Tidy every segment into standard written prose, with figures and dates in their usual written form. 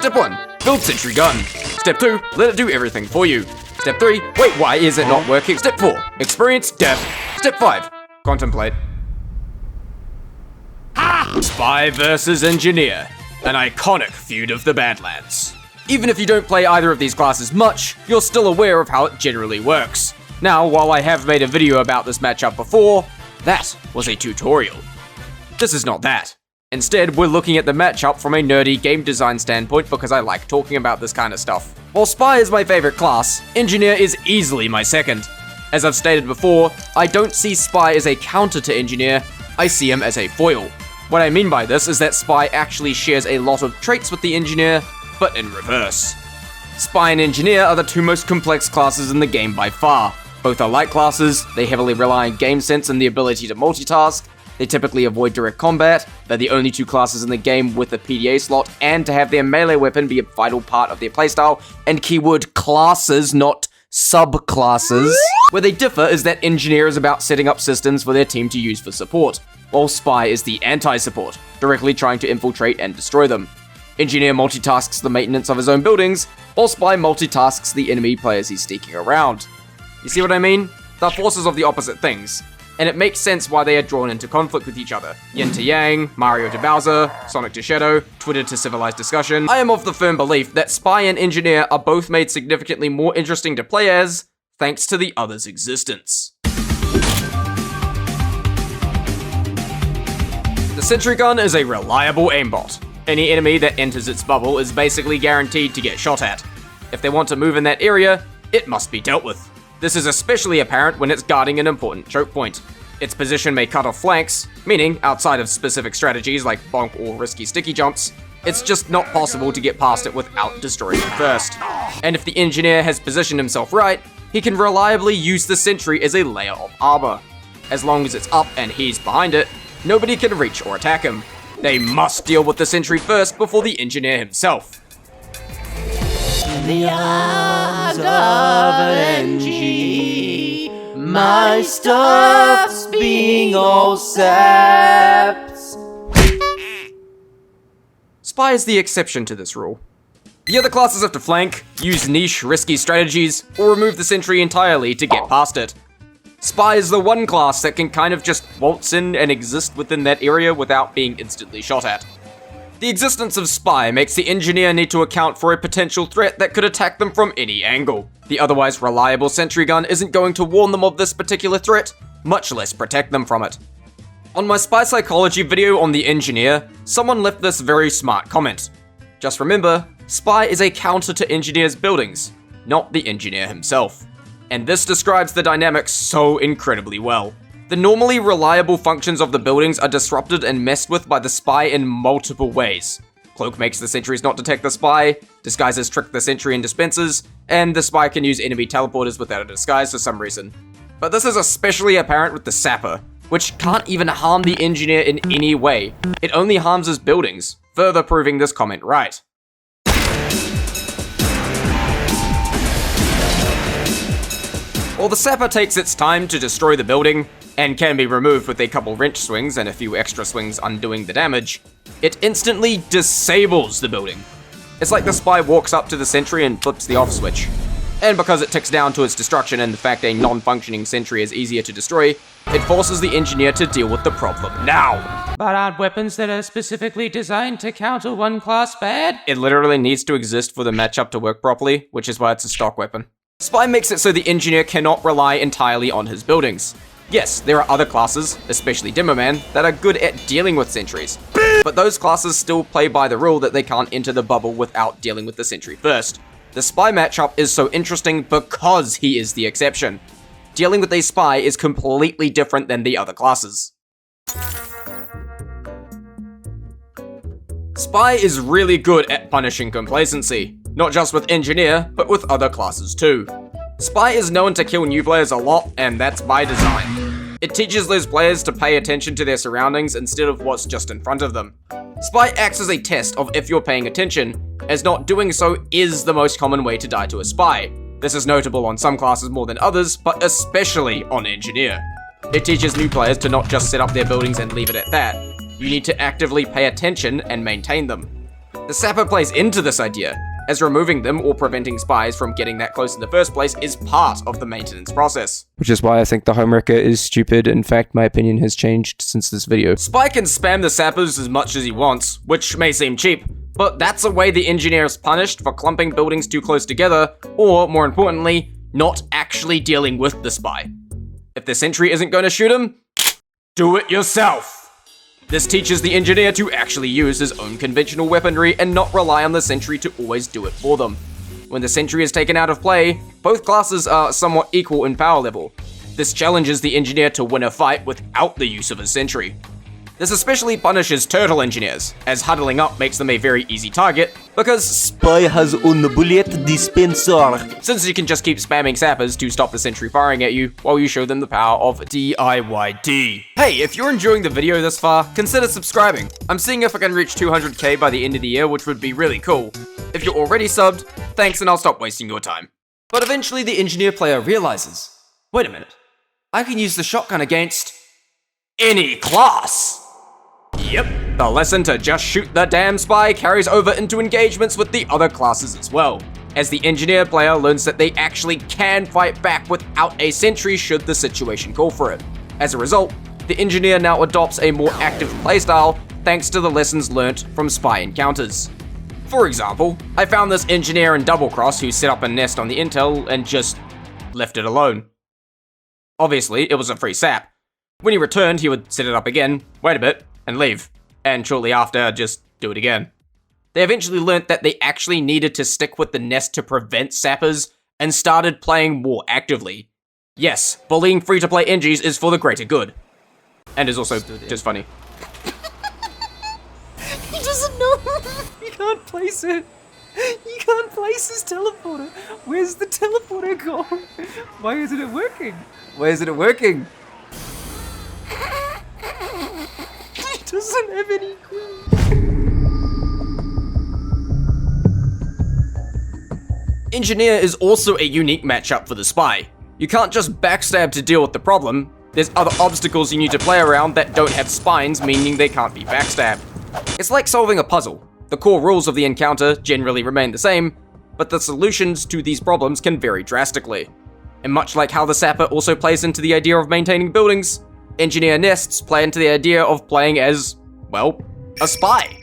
Step 1, build Sentry gun. Step 2, let it do everything for you. Step 3, wait, why is it not working? Step 4, experience death. Step 5, contemplate. Spy versus Engineer, an iconic feud of the Badlands. Even if you don't play either of these classes much, you're still aware of how it generally works. Now, while I have made a video about this matchup before, that was a tutorial. This is not that. Instead, we're looking at the matchup from a nerdy game design standpoint because I like talking about this kind of stuff. While Spy is my favorite class, Engineer is easily my second. As I've stated before, I don't see Spy as a counter to Engineer, I see him as a foil. What I mean by this is that Spy actually shares a lot of traits with the Engineer, but in reverse. Spy and Engineer are the two most complex classes in the game by far. Both are light classes, they heavily rely on game sense and the ability to multitask, they typically avoid direct combat, they're the only two classes in the game with a PDA slot, and to have their melee weapon be a vital part of their playstyle, and keyword classes, not subclasses. Where they differ is that Engineer is about setting up systems for their team to use for support, while Spy is the anti-support, directly trying to infiltrate and destroy them. Engineer multitasks the maintenance of his own buildings, while Spy multitasks the enemy players he's sneaking around. You see what I mean? They're forces of the opposite things, and it makes sense why they are drawn into conflict with each other. Yin to Yang, Mario to Bowser, Sonic to Shadow, Twitter to civilized discussion. I am of the firm belief that Spy and Engineer are both made significantly more interesting to play as, thanks to the other's existence. The Sentry gun is a reliable aimbot. Any enemy that enters its bubble is basically guaranteed to get shot at. If they want to move in that area, it must be dealt with. This is especially apparent when it's guarding an important choke point. Its position may cut off flanks, meaning, outside of specific strategies like bonk or risky sticky jumps, it's just not possible to get past it without destroying it first. And if the Engineer has positioned himself right, he can reliably use the Sentry as a layer of armor. As long as it's up and he's behind it, nobody can reach or attack him. They must deal with the Sentry first before the Engineer himself. In the arms of Engie, my stuff's being all sapped. Spy is the exception to this rule. The other classes have to flank, use niche, risky strategies, or remove the Sentry entirely to get past it. Spy is the one class that can kind of just waltz in and exist within that area without being instantly shot at. The existence of Spy makes the Engineer need to account for a potential threat that could attack them from any angle. The otherwise reliable Sentry gun isn't going to warn them of this particular threat, much less protect them from it. On my Spy Psychology video on the Engineer, someone left this very smart comment. Just remember, Spy is a counter to Engineer's buildings, not the Engineer himself. And this describes the dynamics so incredibly well. The normally reliable functions of the buildings are disrupted and messed with by the Spy in multiple ways. Cloak makes the sentries not detect the Spy, disguises trick the Sentry and dispensers, and the Spy can use enemy teleporters without a disguise for some reason. But this is especially apparent with the Sapper, which can't even harm the Engineer in any way. It only harms his buildings, further proving this comment right. While the Sapper takes its time to destroy the building, and can be removed with a couple wrench swings and a few extra swings undoing the damage, it instantly disables the building. It's like the Spy walks up to the Sentry and flips the off switch. And because it ticks down to its destruction and the fact a non-functioning Sentry is easier to destroy, it forces the Engineer to deal with the problem now. But aren't weapons that are specifically designed to counter one class bad? It literally needs to exist for the matchup to work properly, which is why it's a stock weapon. Spy makes it so the Engineer cannot rely entirely on his buildings. Yes, there are other classes, especially Demoman, that are good at dealing with Sentries. But those classes still play by the rule that they can't enter the bubble without dealing with the Sentry first. The Spy matchup is so interesting because he is the exception. Dealing with a Spy is completely different than the other classes. Spy is really good at punishing complacency, not just with Engineer, but with other classes too. Spy is known to kill new players a lot, and that's by design. It teaches those players to pay attention to their surroundings instead of what's just in front of them. Spy acts as a test of if you're paying attention, as not doing so is the most common way to die to a Spy. This is notable on some classes more than others, but especially on Engineer. It teaches new players to not just set up their buildings and leave it at that. You need to actively pay attention and maintain them. The Sapper plays into this idea, as removing them or preventing spies from getting that close in the first place is part of the maintenance process. Which is why I think the homewrecker is stupid. In fact, my opinion has changed since this video. Spy can spam the Sappers as much as he wants, which may seem cheap, but that's a way the engineer is punished for clumping buildings too close together, or, more importantly, not actually dealing with the spy. If the sentry isn't going to shoot him, do it yourself! This teaches the engineer to actually use his own conventional weaponry and not rely on the sentry to always do it for them. When the sentry is taken out of play, both classes are somewhat equal in power level. This challenges the engineer to win a fight without the use of a sentry. This especially punishes turtle engineers, as huddling up makes them a very easy target, because Spy has un bullet dispenser. Since you can just keep spamming sappers to stop the sentry firing at you while you show them the power of DIYD. Hey, if you're enjoying the video this far, consider subscribing. I'm seeing if I can reach 200k by the end of the year, which would be really cool. If you're already subbed, thanks and I'll stop wasting your time. But eventually the engineer player realizes, wait a minute, I can use the shotgun against any class. Yep, the lesson to just shoot the damn spy carries over into engagements with the other classes as well, as the engineer player learns that they actually can fight back without a sentry should the situation call for it. As a result, the engineer now adopts a more active playstyle thanks to the lessons learnt from spy encounters. For example, I found this engineer in Double Cross who set up a nest on the intel and just left it alone. Obviously, it was a free sap. When he returned, he would set it up again, wait a bit, and leave, and shortly after, just do it again. They eventually learnt that they actually needed to stick with the nest to prevent sappers, and started playing more actively. Yes, bullying free-to-play Engies is for the greater good. And is also just funny. He doesn't know. You can't place it. You can't place his teleporter. Where's the teleporter gone? Why isn't it working? Why isn't it working? He doesn't have any clue. Engineer is also a unique matchup for the spy. You can't just backstab to deal with the problem. There's other obstacles you need to play around that don't have spines, meaning they can't be backstabbed. It's like solving a puzzle. The core rules of the encounter generally remain the same, but the solutions to these problems can vary drastically. And much like how the Sapper also plays into the idea of maintaining buildings, engineer nests play into the idea of playing as, well, a spy.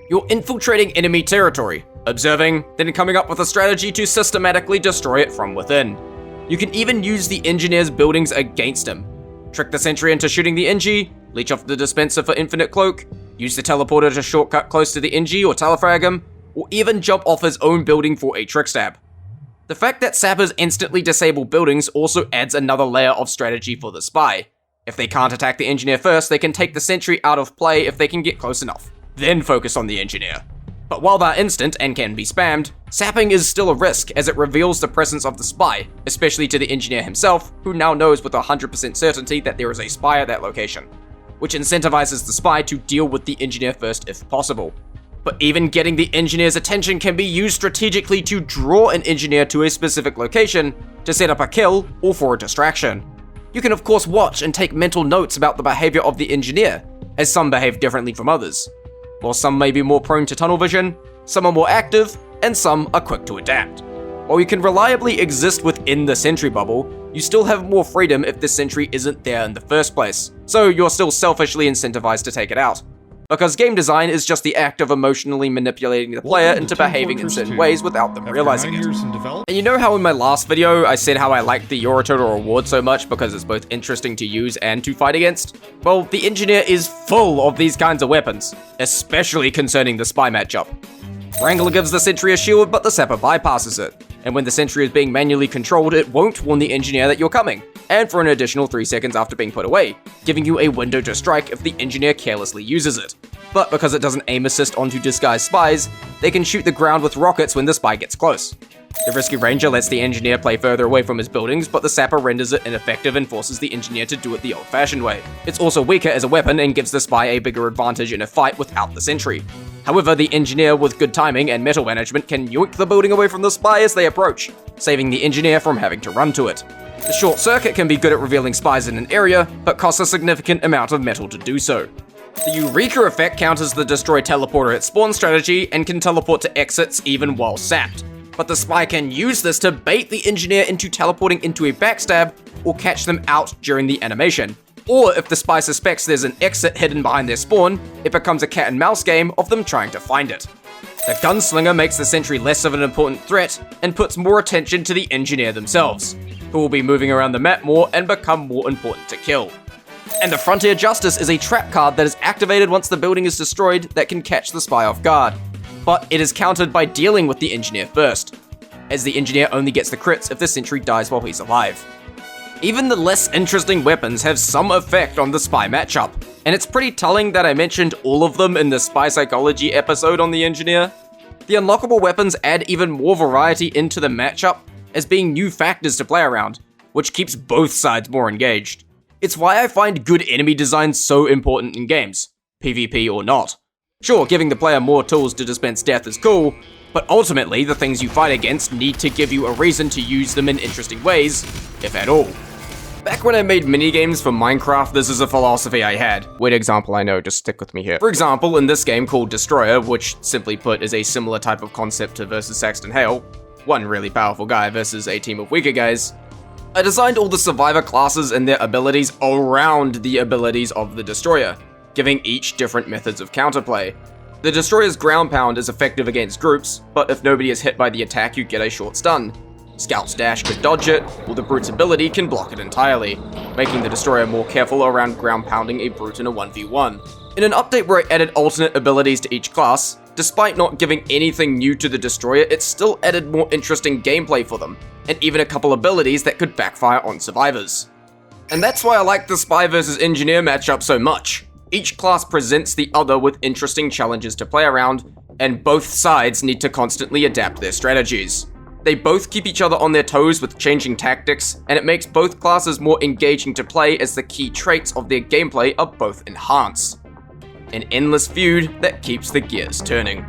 You're infiltrating enemy territory, observing, then coming up with a strategy to systematically destroy it from within. You can even use the engineer's buildings against him. Trick the sentry into shooting the Engie, leech off the dispenser for infinite cloak, use the teleporter to shortcut close to the Engie or telefrag him, or even jump off his own building for a trick stab. The fact that sappers instantly disable buildings also adds another layer of strategy for the spy. If they can't attack the engineer first, they can take the sentry out of play if they can get close enough, then focus on the engineer. But while they're instant and can be spammed, sapping is still a risk as it reveals the presence of the spy, especially to the engineer himself, who now knows with 100% certainty that there is a spy at that location, which incentivizes the spy to deal with the engineer first if possible. But even getting the engineer's attention can be used strategically to draw an engineer to a specific location, to set up a kill, or for a distraction. You can of course watch and take mental notes about the behavior of the engineer, as some behave differently from others. While some may be more prone to tunnel vision, some are more active, and some are quick to adapt. While you can reliably exist within the sentry bubble, you still have more freedom if the sentry isn't there in the first place, so you're still selfishly incentivized to take it out. Because game design is just the act of emotionally manipulating the player into behaving in certain ways without them realizing it. And you know how in my last video I said how I liked the Eurototal reward so much because it's both interesting to use and to fight against? Well, the engineer is full of these kinds of weapons, especially concerning the spy matchup. Wrangler gives the sentry a shield, but the Sapper bypasses it, and when the sentry is being manually controlled, it won't warn the engineer that you're coming, and for an additional 3 seconds after being put away, giving you a window to strike if the engineer carelessly uses it. But because it doesn't aim assist onto disguised spies, they can shoot the ground with rockets when the spy gets close. The risky ranger lets the engineer play further away from his buildings, but the Sapper renders it ineffective and forces the engineer to do it the old-fashioned way. It's also weaker as a weapon and gives the spy a bigger advantage in a fight without the sentry. However, the engineer with good timing and metal management can yoink the building away from the spy as they approach, saving the engineer from having to run to it. The short circuit can be good at revealing spies in an area, but costs a significant amount of metal to do so. The Eureka effect counters the destroy teleporter at spawn strategy and can teleport to exits even while sapped. But the spy can use this to bait the engineer into teleporting into a backstab or catch them out during the animation. Or if the spy suspects there's an exit hidden behind their spawn, it becomes a cat and mouse game of them trying to find it. The gunslinger makes the sentry less of an important threat and puts more attention to the engineer themselves, who will be moving around the map more and become more important to kill. And the Frontier Justice is a trap card that is activated once the building is destroyed that can catch the spy off guard, but it is countered by dealing with the engineer first, as the engineer only gets the crits if the sentry dies while he's alive. Even the less interesting weapons have some effect on the spy matchup, and it's pretty telling that I mentioned all of them in the spy psychology episode on the engineer. The unlockable weapons add even more variety into the matchup as being new factors to play around, which keeps both sides more engaged. It's why I find good enemy design so important in games, PvP or not. Sure, giving the player more tools to dispense death is cool, but ultimately the things you fight against need to give you a reason to use them in interesting ways, if at all. Back when I made minigames for Minecraft, this is a philosophy I had. Weird example, I know, just stick with me here. For example, in this game called Destroyer, which simply put is a similar type of concept to versus Saxton Hale, one really powerful guy versus a team of weaker guys, I designed all the survivor classes and their abilities around the abilities of the Destroyer, giving each different methods of counterplay. The Destroyer's ground pound is effective against groups, but if nobody is hit by the attack, you get a short stun. Scout's dash could dodge it, or the Brute's ability can block it entirely, making the Destroyer more careful around ground pounding a Brute in a 1v1. In an update where I added alternate abilities to each class, despite not giving anything new to the Destroyer, it still added more interesting gameplay for them, and even a couple abilities that could backfire on survivors. And that's why I like the Spy vs Engineer matchup so much. Each class presents the other with interesting challenges to play around, and both sides need to constantly adapt their strategies. They both keep each other on their toes with changing tactics, and it makes both classes more engaging to play as the key traits of their gameplay are both enhanced. An endless feud that keeps the gears turning.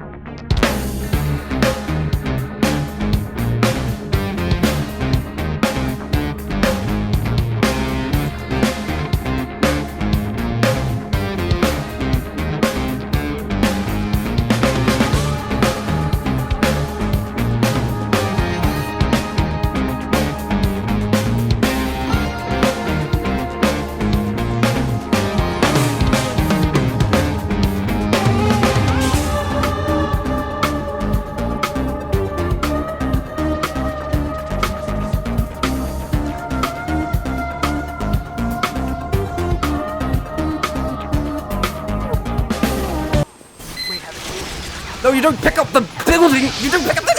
No, you don't pick up the building! You don't pick up the